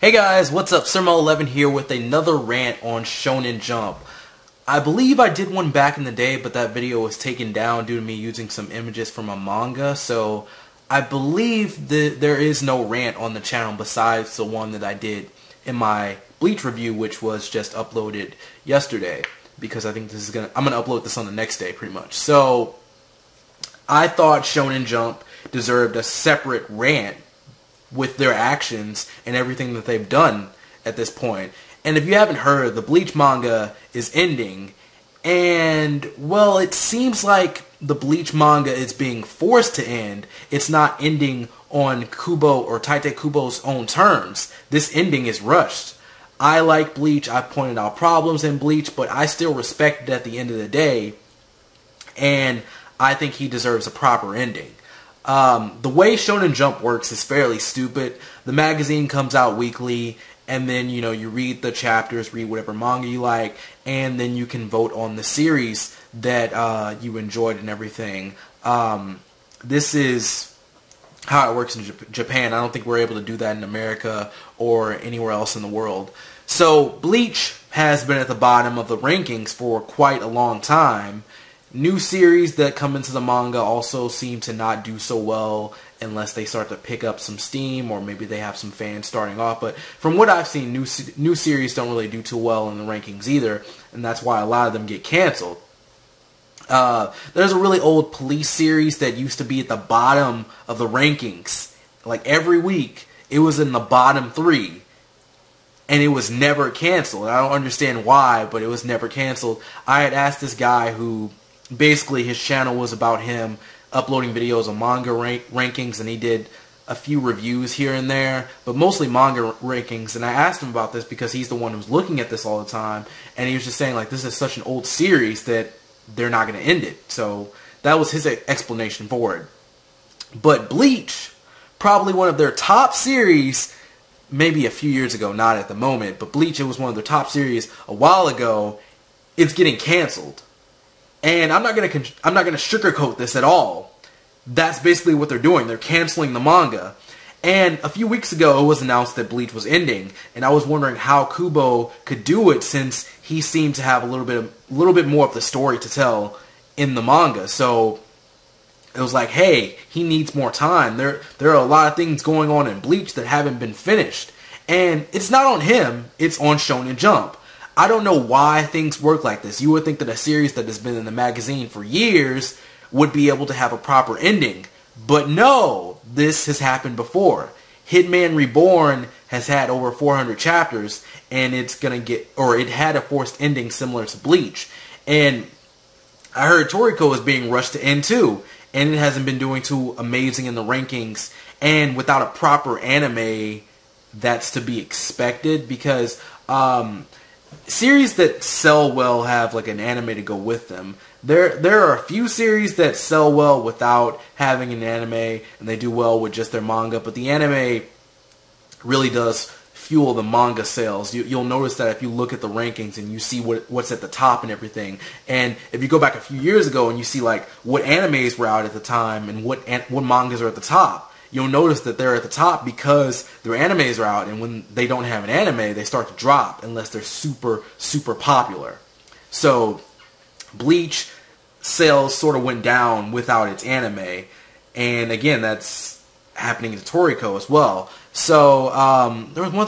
Hey guys, what's up? Sermo11 here with another rant on Shonen Jump. I believe I did one back in the day, but that video was taken down due to me using some images from a manga, so I believe that there is no rant on the channel besides the one that I did in my Bleach review, which was just uploaded yesterday, because I think I'm gonna upload this on the next day pretty much. So I thought Shonen Jump deserved a separate rant with their actions and everything that they've done at this point. And if you haven't heard, the Bleach manga is ending, and well, it seems like the Bleach manga is being forced to end. It's not ending on Kubo or Tite Kubo's own terms. This ending is rushed. I like Bleach. I pointed out problems in Bleach, but I still respect it at the end of the day, and I think he deserves a proper ending. The way Shonen Jump works is fairly stupid. The magazine comes out weekly, and then, you know, you read the chapters, read whatever manga you like, and then you can vote on the series that you enjoyed and everything. This is how it works in Japan. I don't think we're able to do that in America or anywhere else in the world. So Bleach has been at the bottom of the rankings for quite a long time. New series that come into the manga also seem to not do so well unless they start to pick up some steam, or maybe they have some fans starting off. But from what I've seen, new series don't really do too well in the rankings either, and that's why a lot of them get canceled. There's a really old police series that used to be at the bottom of the rankings. Like every week, it was in the bottom 3. And it was never canceled. I don't understand why, but it was never canceled. I had asked this guy who, basically his channel was about him uploading videos on manga rankings, and he did a few reviews here and there, but mostly manga rankings. And I asked him about this because he's the one who's looking at this all the time, and he was just saying, like, this is such an old series that they're not going to end it. So that was his explanation for it. But Bleach, probably one of their top series, maybe a few years ago, not at the moment, but Bleach, it was one of their top series a while ago. It's getting canceled. And I'm not gonna sugarcoat this at all. That's basically what they're doing. They're canceling the manga. And a few weeks ago, it was announced that Bleach was ending, and I was wondering how Kubo could do it, since he seemed to have a little bit more of the story to tell in the manga. So it was like, hey, he needs more time. There are a lot of things going on in Bleach that haven't been finished, and it's not on him. It's on Shonen Jump. I don't know why things work like this. You would think that a series that has been in the magazine for years would be able to have a proper ending. But no, this has happened before. Hitman Reborn has had over 400 chapters, and it's gonna get, or it had a forced ending similar to Bleach. And I heard Toriko is being rushed to end too, and it hasn't been doing too amazing in the rankings. And without a proper anime, that's to be expected, because series that sell well have like an anime to go with them. There are a few series that sell well without having an anime, and they do well with just their manga, but the anime really does fuel the manga sales. You'll notice that if you look at the rankings and you see what's at the top and everything, and if you go back a few years ago and you see like what animes were out at the time and what mangas are at the top, you'll notice that they're at the top because their animes are out, and when they don't have an anime, they start to drop unless they're super, super popular. So Bleach sales sort of went down without its anime, and again, that's happening to Toriko as well. So there was one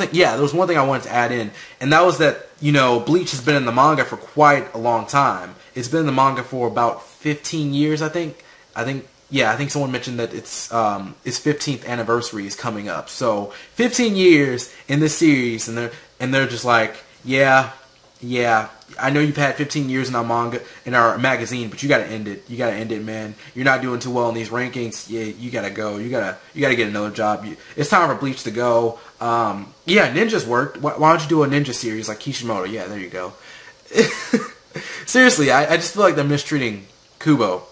thing I wanted to add in, and that was that, you know, Bleach has been in the manga for quite a long time. It's been in the manga for about 15 years, I think. Yeah, I think someone mentioned that its 15th anniversary is coming up. So 15 years in this series, and they're just like, yeah, I know you've had 15 years in our manga, in our magazine, but you gotta end it. You gotta end it, man. You're not doing too well in these rankings. Yeah, you gotta go. You gotta get another job. It's time for Bleach to go. Yeah, ninjas worked. Why don't you do a ninja series like Kishimoto? Yeah, there you go. Seriously, I just feel like they're mistreating Kubo.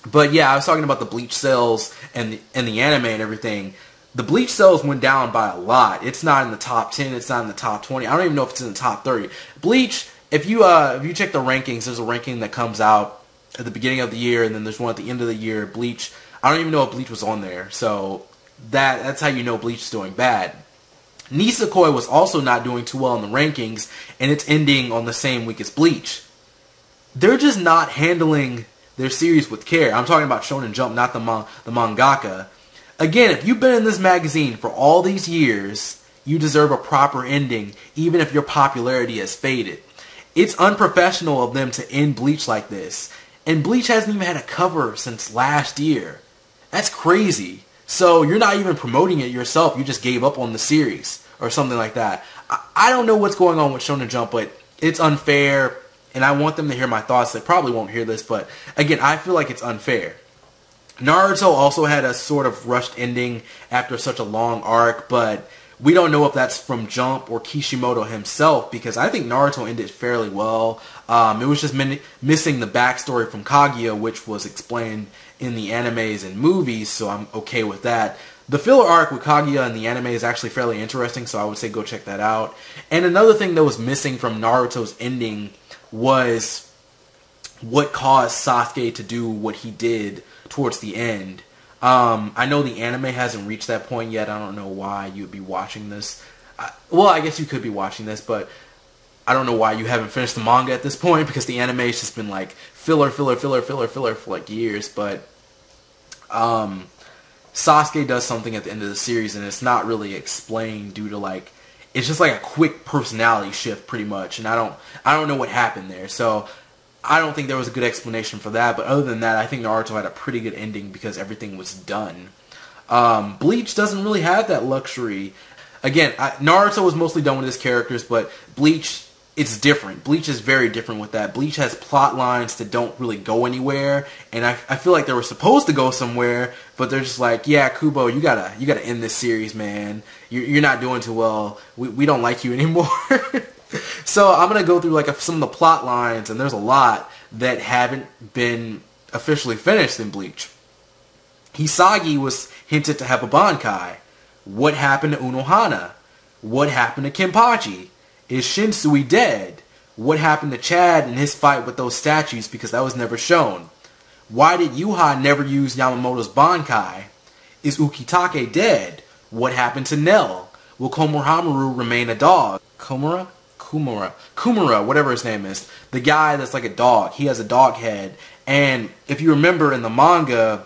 But yeah, I was talking about the Bleach sales and the anime and everything. The Bleach sales went down by a lot. It's not in the top 10. It's not in the top 20. I don't even know if it's in the top 30. Bleach, if you check the rankings, there's a ranking that comes out at the beginning of the year, and then there's one at the end of the year. Bleach, I don't even know if Bleach was on there. So that's how you know Bleach is doing bad. Nisekoi was also not doing too well in the rankings, and it's ending on the same week as Bleach. They're just not handling their series with care. I'm talking about Shonen Jump, not the mangaka. Again, if you've been in this magazine for all these years, you deserve a proper ending, even if your popularity has faded. It's unprofessional of them to end Bleach like this. And Bleach hasn't even had a cover since last year. That's crazy. So you're not even promoting it yourself. You just gave up on the series or something like that. I don't know what's going on with Shonen Jump, but it's unfair. And I want them to hear my thoughts. They probably won't hear this, but again, I feel like it's unfair. Naruto also had a sort of rushed ending after such a long arc, but we don't know if that's from Jump or Kishimoto himself, because I think Naruto ended fairly well. It was just missing the backstory from Kaguya, which was explained in the animes and movies, so I'm okay with that. The filler arc with Kaguya in the anime is actually fairly interesting, so I would say go check that out. And another thing that was missing from Naruto's ending was what caused Sasuke to do what he did towards the end. I know the anime hasn't reached that point yet. I don't know why you'd be watching this. Well, I guess you could be watching this, but I don't know why you haven't finished the manga at this point, because the anime has just been like filler for like years. But Sasuke does something at the end of the series, and it's not really explained due to like, it's just like a quick personality shift pretty much, and I don't know what happened there. So I don't think there was a good explanation for that, but other than that, I think Naruto had a pretty good ending because everything was done. Bleach doesn't really have that luxury. Again, Naruto was mostly done with his characters, but Bleach, it's different. Bleach is very different with that. Bleach has plot lines that don't really go anywhere, and I feel like they were supposed to go somewhere, but they're just like, yeah, Kubo, you gotta end this series, man. You're not doing too well. We don't like you anymore. So I'm going to go through like some of the plot lines, and there's a lot that haven't been officially finished in Bleach. Hisagi was hinted to have a Bankai. What happened to Unohana? What happened to Kenpachi? Is Shinsui dead? What happened to Chad and his fight with those statues, because that was never shown? Why did Yuha never use Yamamoto's Bankai? Is Ukitake dead? What happened to Nell? Will Komuhamaru remain a dog? Kumura, whatever his name is. The guy that's like a dog. He has a dog head. And if you remember in the manga,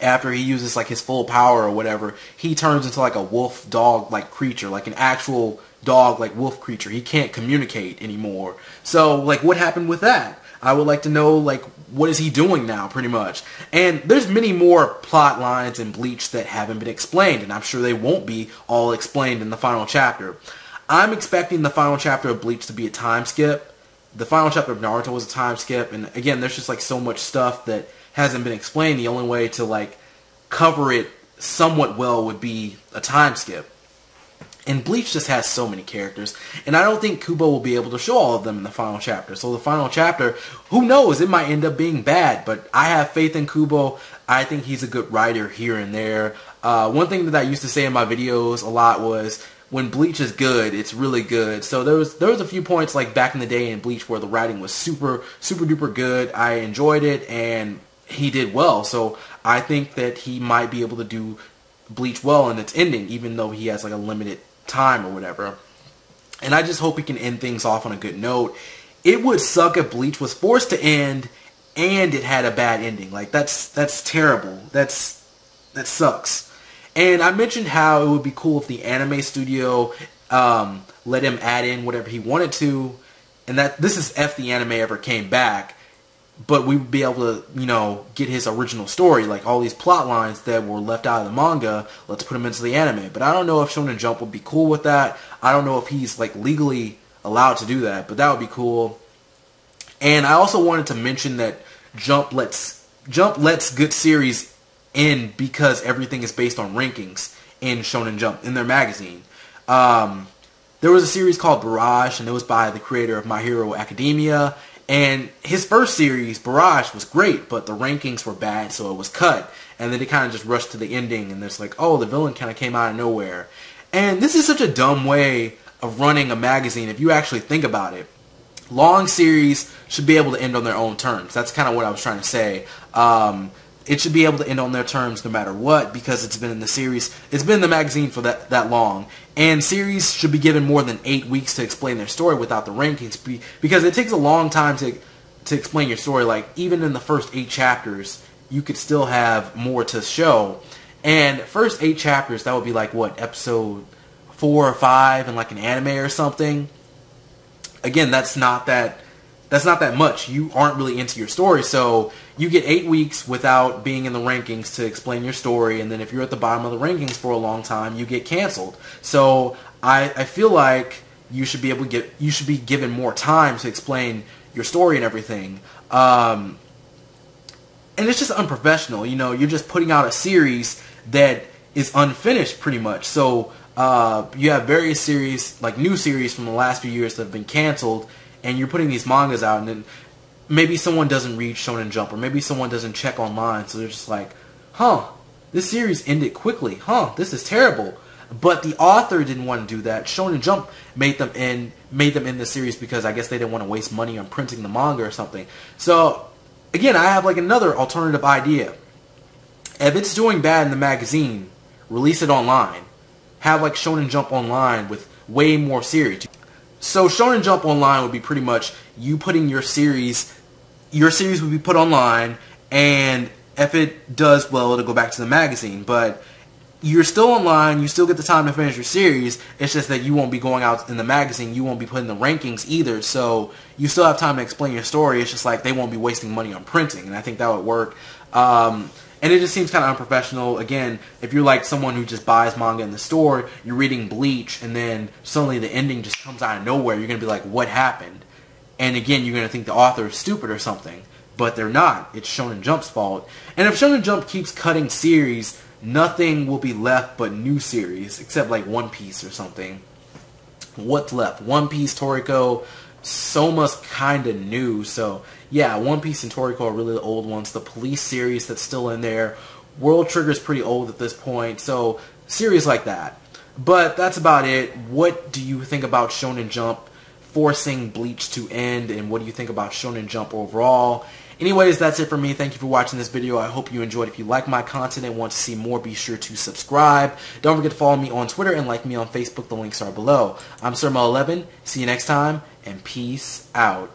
after he uses like his full power or whatever, he turns into like a wolf dog like creature, like an actual dog like wolf creature. He can't communicate anymore. So like what happened with that? I would like to know like what is he doing now pretty much. And there's many more plot lines in Bleach that haven't been explained, and I'm sure they won't be all explained in the final chapter. I'm expecting the final chapter of Bleach to be a time skip. The final chapter of Naruto was a time skip, and again, there's just like so much stuff that hasn't been explained. The only way to like cover it somewhat well would be a time skip. And Bleach just has so many characters, and I don't think Kubo will be able to show all of them in the final chapter. So the final chapter, who knows, it might end up being bad, but I have faith in Kubo. I think he's a good writer here and there. One thing that I used to say in my videos a lot was, when Bleach is good, it's really good. So there was a few points like back in the day in Bleach where the writing was super duper good. I enjoyed it, and he did well. So I think that he might be able to do Bleach well in its ending, even though he has like a limited time or whatever. And I just hope he can end things off on a good note. It would suck if Bleach was forced to end and it had a bad ending. Like that's terrible. That sucks. And I mentioned how it would be cool if the anime studio let him add in whatever he wanted to, and that this is if the anime ever came back, but we would be able to, you know, get his original story, like all these plot lines that were left out of the manga, let's put them into the anime. But I don't know if Shonen Jump would be cool with that. I don't know if he's like legally allowed to do that, but that would be cool. And I also wanted to mention that Jump lets good series in because everything is based on rankings in Shonen Jump, in their magazine. There was a series called Barrage, and it was by the creator of My Hero Academia. And his first series, Barrage, was great, but the rankings were bad, so it was cut. And then they kind of just rushed to the ending, and it's like, oh, the villain kind of came out of nowhere. And this is such a dumb way of running a magazine if you actually think about it. Long series should be able to end on their own terms. That's kind of what I was trying to say. it should be able to end on their terms no matter what, because it's been in the series, it's been in the magazine for that long. And series should be given more than 8 weeks to explain their story without the rankings, because it takes a long time to explain your story. Like, even in the first 8 chapters, you could still have more to show. And first 8 chapters, that would be like, what, episode 4 or 5 in like an anime or something. Again, that's not that much. You aren't really into your story, so you get 8 weeks without being in the rankings to explain your story, and then if you're at the bottom of the rankings for a long time, you get canceled. So I feel like you should be given more time to explain your story and everything. And it's just unprofessional. You know, you're just putting out a series that is unfinished pretty much. So you have various series, like new series from the last few years that have been canceled, and you're putting these mangas out, and then maybe someone doesn't read Shonen Jump, or maybe someone doesn't check online, so they're just like, huh, this series ended quickly, huh, this is terrible. But the author didn't want to do that. Shonen Jump made them end the series because I guess they didn't want to waste money on printing the manga or something. So again, I have like another alternative idea. If it's doing bad in the magazine, release it online. Have like Shonen Jump Online with way more series. So Shonen Jump Online would be pretty much you putting your series would be put online, and if it does well, it'll go back to the magazine. But you're still online, you still get the time to finish your series, it's just that you won't be going out in the magazine, you won't be putting the rankings either, so you still have time to explain your story. It's just like they won't be wasting money on printing, and I think that would work. And it just seems kind of unprofessional. Again, if you're like someone who just buys manga in the store, you're reading Bleach, and then suddenly the ending just comes out of nowhere, you're going to be like, what happened? And again, you're going to think the author is stupid or something. But they're not. It's Shonen Jump's fault. And if Shonen Jump keeps cutting series, nothing will be left but new series, except like One Piece or something. What's left? One Piece, Toriko, Soma's kind of new, so yeah, One Piece and Toriko are really the old ones. The Police series that's still in there. World Trigger's pretty old at this point, so series like that. But that's about it. What do you think about Shonen Jump forcing Bleach to end, and what do you think about Shonen Jump overall? Anyways, that's it for me. Thank you for watching this video. I hope you enjoyed. If you like my content and want to see more, be sure to subscribe. Don't forget to follow me on Twitter and like me on Facebook. The links are below. I'm SirMo11. See you next time, and peace out.